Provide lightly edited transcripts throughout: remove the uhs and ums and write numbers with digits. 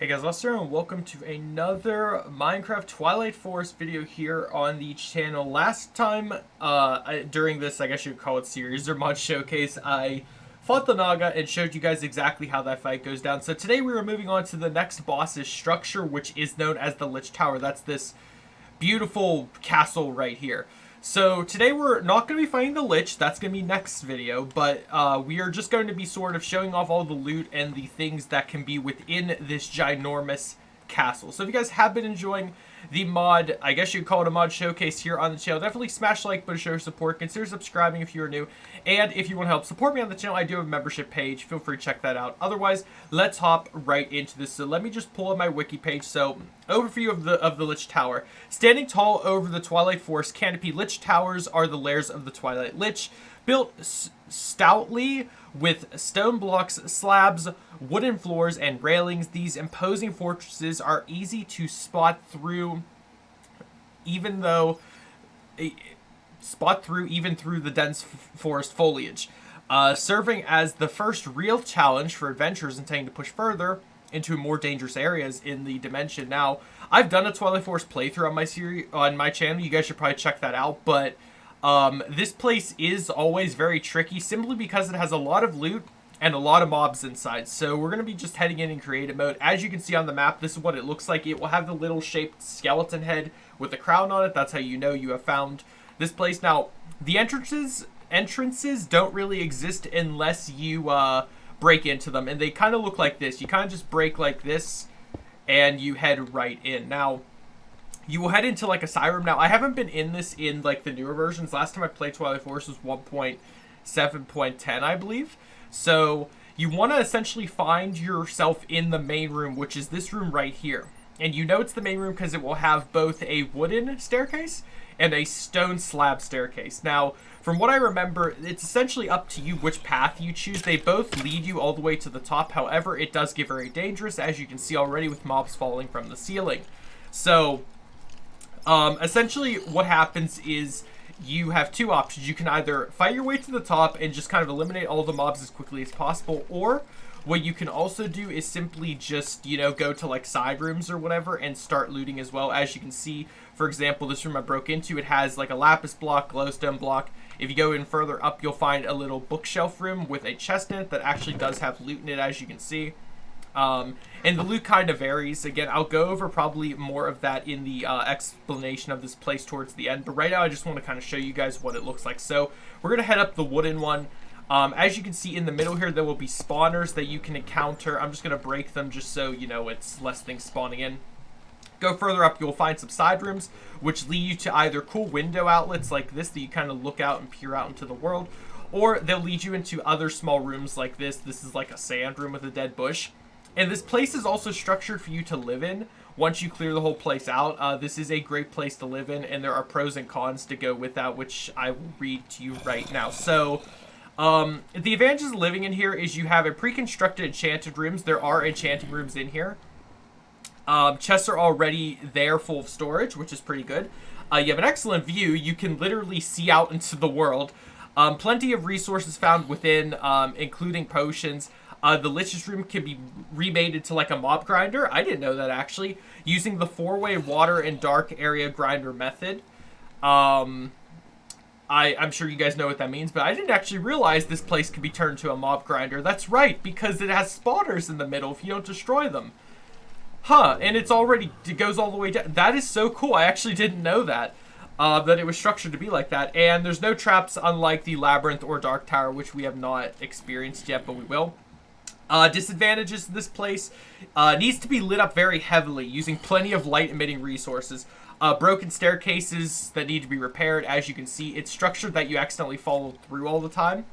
Hey guys, Lester, and welcome to another Minecraft Twilight Forest video here on the channel. Last time, during this, I guess you'd call it series or mod showcase, I fought the Naga and showed you guys exactly how that fight goes down. So today we are moving on to the next boss's structure, which is known as the Lich Tower. That's this beautiful castle right here. So today we're not going to be fighting the Lich, that's going to be next video, but we are just going to be sort of showing off all the loot and the things that can be within this ginormous castle. So if you guys have been enjoying the mod, I guess you'd call it a mod showcase here on the channel, definitely smash like button, show your support, consider subscribing if you are new, and if you want to help support me on the channel, I do have a membership page, feel free to check that out. Otherwise, let's hop right into this. So let me just pull up my wiki page. So overview of the Lich Tower. Standing tall over the Twilight Forest canopy, Lich Towers are the lairs of the Twilight Lich, built stoutly with stone blocks, slabs, wooden floors, and railings. These imposing fortresses are easy to spot through, even through the dense forest foliage, serving as the first real challenge for adventurers intending to push further into more dangerous areas in the dimension. Now, I've done a Twilight Forest playthrough on my channel. You guys should probably check that out, but this place is always very tricky simply because it has a lot of loot and a lot of mobs inside. So we're going to be just heading in creative mode. As you can see on the map, this is what it looks like. It will have the little shaped skeleton head with a crown on it. That's how you know you have found this place. Now, the entrances don't really exist unless you break into them, and they kind of look like this. You kind of just break like this and you head right in. Now, you will head into like a side room. Now, I haven't been in this in like the newer versions. Last time I played Twilight Forest was 1.7.10, I believe. So you want to essentially find yourself in the main room, which is this room right here. And you know it's the main room because it will have both a wooden staircase and a stone slab staircase. Now, from what I remember, it's essentially up to you which path you choose. They both lead you all the way to the top. However, it does get very dangerous, as you can see already with mobs falling from the ceiling. So essentially what happens is you have two options. You can either fight your way to the top and just kind of eliminate all the mobs as quickly as possible, or what you can also do is simply just, you know, go to like side rooms or whatever and start looting as well. As you can see, for example, this room I broke into, it has like a lapis block, glowstone block. If you go in further up, you'll find a little bookshelf room with a chest in it that actually does have loot in it, as you can see. And the loot kind of varies. Again, I'll go over probably more of that in the explanation of this place towards the end, but right now I just want to kind of show you guys what it looks like. So we're going to head up the wooden one. As you can see in the middle here, there will be spawners that you can encounter. I'm just going to break them just so you know it's less things spawning in. Go further up, you'll find some side rooms, which lead you to either cool window outlets like this that you kind of look out and peer out into the world, or they'll lead you into other small rooms like this. This is like a sand room with a dead bush. And this place is also structured for you to live in once you clear the whole place out. This is a great place to live in, and there are pros and cons to go with that, which I will read to you right now. So, the advantages of living in here is you have a pre-constructed enchanted rooms. There are enchanting rooms in here. Chests are already there full of storage, which is pretty good. You have an excellent view. You can literally see out into the world. Plenty of resources found within, including potions. The Lich's room can be remade into like a mob grinder. I didn't know that actually. Using the 4-way water and dark area grinder method. I'm sure you guys know what that means, but I didn't actually realize this place could be turned to a mob grinder. That's right, because it has spawners in the middle if you don't destroy them. Huh, and it goes all the way down. That is so cool. I actually didn't know that. That it was structured to be like that. And there's no traps unlike the Labyrinth or Dark Tower, which we have not experienced yet, but we will. Disadvantages to this place, needs to be lit up very heavily using plenty of light emitting resources. Broken staircases that need to be repaired. As you can see, it's structured that you accidentally fall through all the time.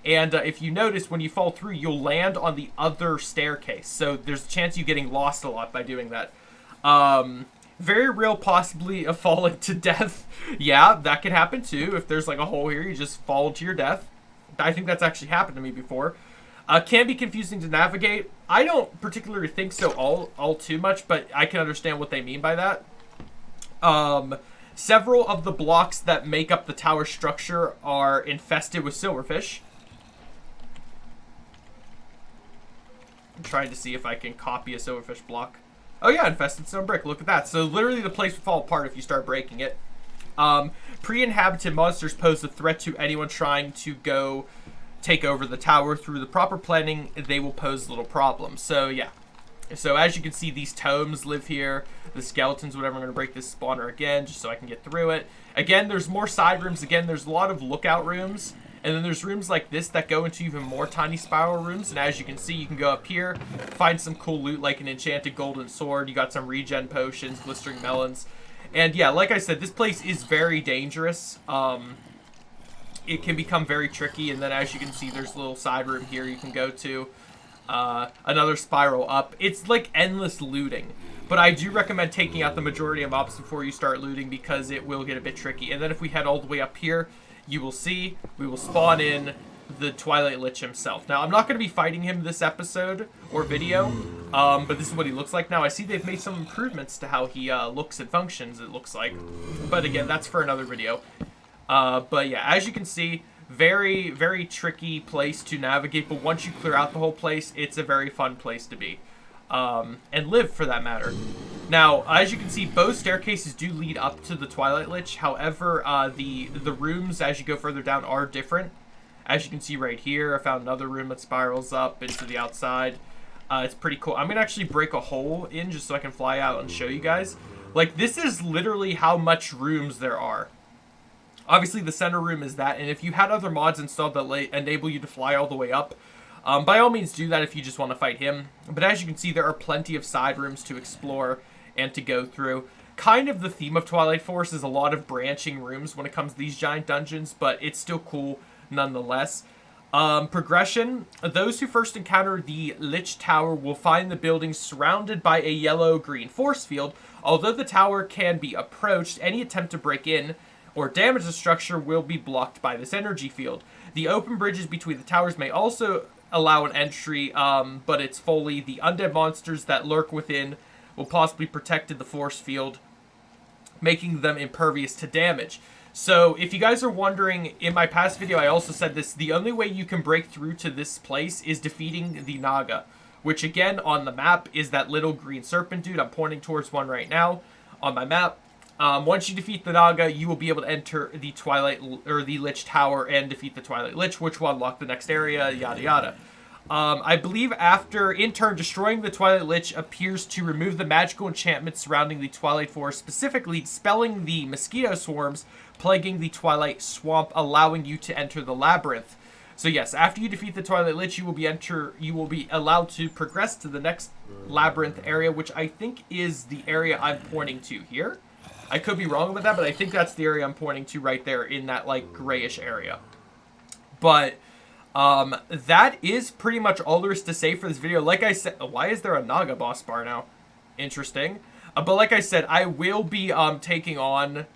And if you notice, when you fall through, you'll land on the other staircase. So there's a chance of you getting lost a lot by doing that. Very real possibility of falling to death. Yeah, that can happen too. If there's like a hole here, you just fall to your death. I think that's actually happened to me before. Can be confusing to navigate. I don't particularly think so all too much, but I can understand what they mean by that. Several of the blocks that make up the tower structure are infested with silverfish. I'm trying to see if I can copy a silverfish block. Oh yeah, infested stone brick. Look at that. So literally the place would fall apart if you start breaking it. Pre-inhabited monsters pose a threat to anyone trying to go take over the tower. Through the proper planning, they will pose little problems. So yeah. So as you can see, these tomes live here. The skeletons, whatever. I'm going to break this spawner again just so I can get through it. Again, there's more side rooms. Again, there's a lot of lookout rooms. And then there's rooms like this that go into even more tiny spiral rooms. And as you can see, you can go up here, find some cool loot like an enchanted golden sword. You got some regen potions, blistering melons. And yeah, like I said, this place is very dangerous. It can become very tricky. And then as you can see, there's a little side room here you can go to. Another spiral up. It's like endless looting. But I do recommend taking out the majority of mobs before you start looting because it will get a bit tricky. And then if we head all the way up here, you will see we will spawn in the Twilight Lich himself. Now, I'm not going to be fighting him this episode or video, but this is what he looks like now. I see they've made some improvements to how he looks and functions, it looks like. But again, that's for another video. But yeah, as you can see, very, very tricky place to navigate. But once you clear out the whole place, it's a very fun place to be. And live, for that matter. Now, as you can see, both staircases do lead up to the Twilight Lich. However, the rooms, as you go further down, are different. As you can see right here, I found another room that spirals up into the outside. It's pretty cool. I'm going to actually break a hole in just so I can fly out and show you guys. Like, this is literally how much rooms there are. Obviously, the center room is that. And if you had other mods installed that enable you to fly all the way up, by all means do that if you just want to fight him. But as you can see, there are plenty of side rooms to explore and to go through. Kind of the theme of Twilight Forest is a lot of branching rooms when it comes to these giant dungeons, but it's still cool nonetheless. Progression. Those who first encounter the Lich Tower will find the building surrounded by a yellow-green force field. Although the tower can be approached, any attempt to break in or damage the structure will be blocked by this energy field. The open bridges between the towers may also allow an entry, but it's fully the undead monsters that lurk within will possibly protect the force field, making them impervious to damage. So if you guys are wondering, in my past video I also said this, the only way you can break through to this place is defeating the Naga, which again on the map is that little green serpent dude. I'm pointing towards one right now on my map. Once you defeat the Naga, you will be able to enter the the Lich Tower and defeat the Twilight Lich, which will unlock the next area, yada yada. I believe after, in turn, destroying the Twilight Lich appears to remove the magical enchantments surrounding the Twilight Forest, specifically dispelling the mosquito swarms plaguing the Twilight Swamp, allowing you to enter the labyrinth. So yes, after you defeat the Twilight Lich, you will be allowed to progress to the next labyrinth area, which I think is the area I'm pointing to here. I could be wrong with that, but I think that's the area I'm pointing to right there in that, like, grayish area. But that is pretty much all there is to say for this video. Like I said, why is there a Naga boss bar now? Interesting. But like I said, I will be taking on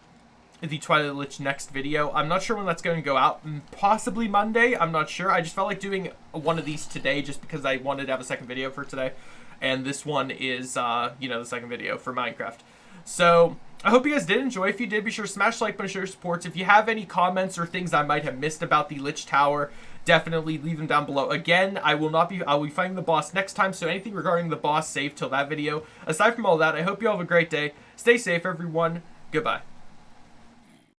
the Twilight Lich next video. I'm not sure when that's going to go out. Possibly Monday. I'm not sure. I just felt like doing one of these today just because I wanted to have a second video for today. And this one is, you know, the second video for Minecraft. So I hope you guys did enjoy. If you did, be sure to smash the like button, show your supports. If you have any comments or things I might have missed about the Lich Tower, definitely leave them down below. Again, I'll be fighting the boss next time, so anything regarding the boss, save till that video. Aside from all that, I hope you all have a great day. Stay safe, everyone. Goodbye.